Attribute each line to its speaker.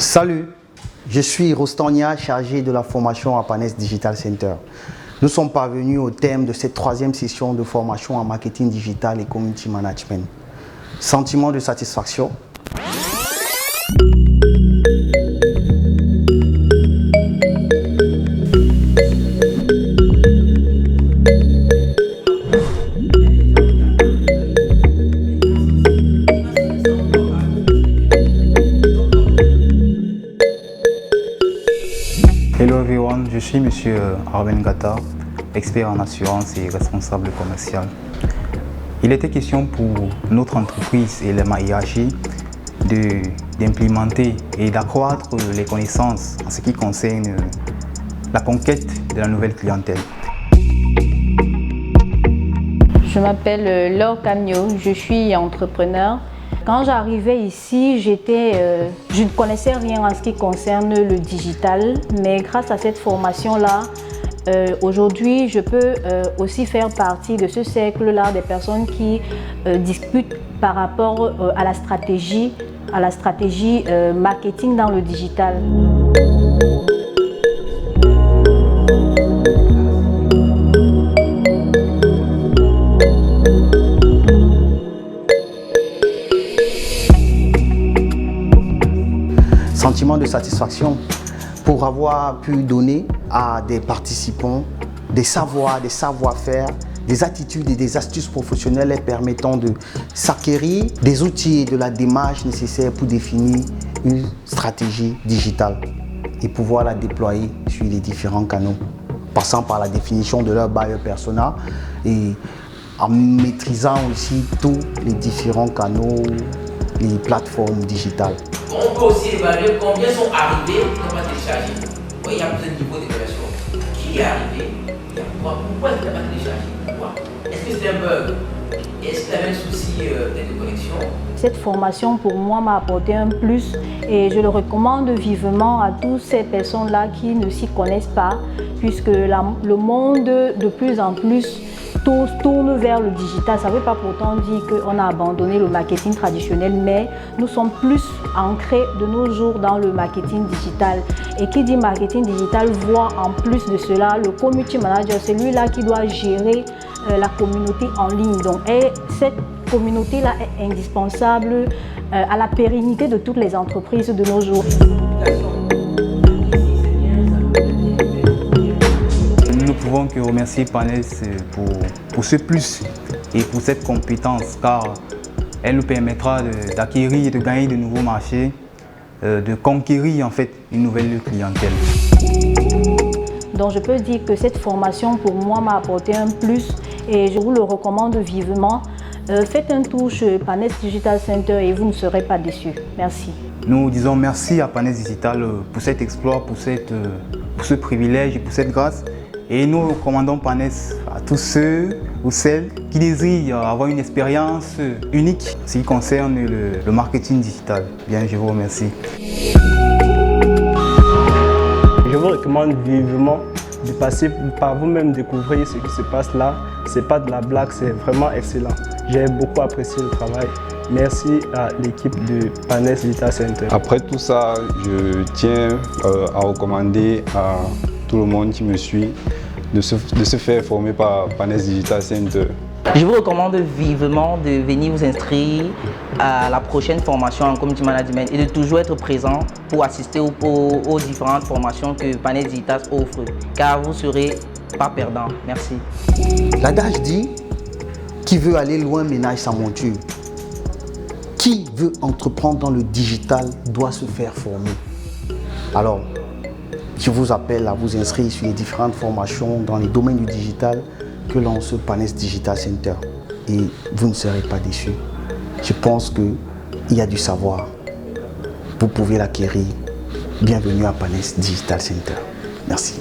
Speaker 1: Salut, je suis Rostania, chargé de la formation à Panes Digital Center. Nous sommes parvenus au thème de cette troisième session de formation en marketing digital et community management. Sentiment de satisfaction.
Speaker 2: Hello everyone, je suis Monsieur Arben Gata, expert en assurance et responsable commercial. Il était question pour notre entreprise et les MAIAG d'implémenter et d'accroître les connaissances en ce qui concerne la conquête de la nouvelle clientèle.
Speaker 3: Je m'appelle Laure Camio, je suis entrepreneur. Quand j'arrivais ici, je ne connaissais rien en ce qui concerne le digital, mais grâce à cette formation-là, aujourd'hui, je peux aussi faire partie de ce cercle-là des personnes qui discutent par rapport à la stratégie marketing dans le digital.
Speaker 1: Sentiment de satisfaction pour avoir pu donner à des participants des savoirs, des savoir-faire, des attitudes et des astuces professionnelles leur permettant de s'acquérir des outils et de la démarche nécessaires pour définir une stratégie digitale et pouvoir la déployer sur les différents canaux, passant par la définition de leur buyer persona et en maîtrisant aussi tous les différents canaux, les plateformes digitales.
Speaker 4: On peut aussi évaluer combien sont arrivés, comment télécharger. Oui, il y a plusieurs niveaux d'évaluation. Qui est arrivé? Pourquoi est-ce qu'il n'a pas téléchargé? Pourquoi? Est-ce que c'est un bug? Est-ce qu'il avait un souci de connexion?
Speaker 3: Cette formation pour moi m'a apporté un plus et je le recommande vivement à toutes ces personnes-là qui ne s'y connaissent pas, puisque le monde de plus en plus tourne vers le digital. Ça ne veut pas pourtant dire qu'on a abandonné le marketing traditionnel, mais nous sommes plus ancrés de nos jours dans le marketing digital. Et qui dit marketing digital voit en plus de cela le community manager, celui-là qui doit gérer la communauté en ligne. Donc, cette communauté-là est indispensable à la pérennité de toutes les entreprises de nos jours.
Speaker 2: Nous ne pouvons que remercier Panes pour ce plus et pour cette compétence, car elle nous permettra d'acquérir et de gagner de nouveaux marchés, de conquérir en fait une nouvelle clientèle.
Speaker 3: Donc je peux dire que cette formation pour moi m'a apporté un plus et je vous le recommande vivement. Faites un tour chez Panes Digital Center et vous ne serez pas déçus. Merci.
Speaker 2: Nous disons merci à Panes Digital pour cet exploit, pour ce privilège et pour cette grâce. Et nous recommandons Panes à tous ceux ou celles qui désirent avoir une expérience unique en ce qui concerne le marketing digital. Bien, je vous remercie.
Speaker 5: Je vous recommande vivement de passer par vous-même, découvrir ce qui se passe là. C'est pas de la blague, c'est vraiment excellent. J'ai beaucoup apprécié le travail. Merci à l'équipe de Panes Digital Center.
Speaker 6: Après tout ça, je tiens à recommander à tout le monde qui me suit de se faire former par Panes Digital Center.
Speaker 7: Je vous recommande vivement de venir vous inscrire à la prochaine formation en community management et de toujours être présent pour assister aux différentes formations que Panes Digital offre, car vous ne serez pas perdant. Merci.
Speaker 1: L'adage dit « Qui veut aller loin ménage sa monture ». Qui veut entreprendre dans le digital doit se faire former. Alors, je vous appelle à vous inscrire sur les différentes formations dans les domaines du digital que lance Panes Digital Center. Et vous ne serez pas déçus. Je pense qu'il y a du savoir. Vous pouvez l'acquérir. Bienvenue à Panes Digital Center. Merci.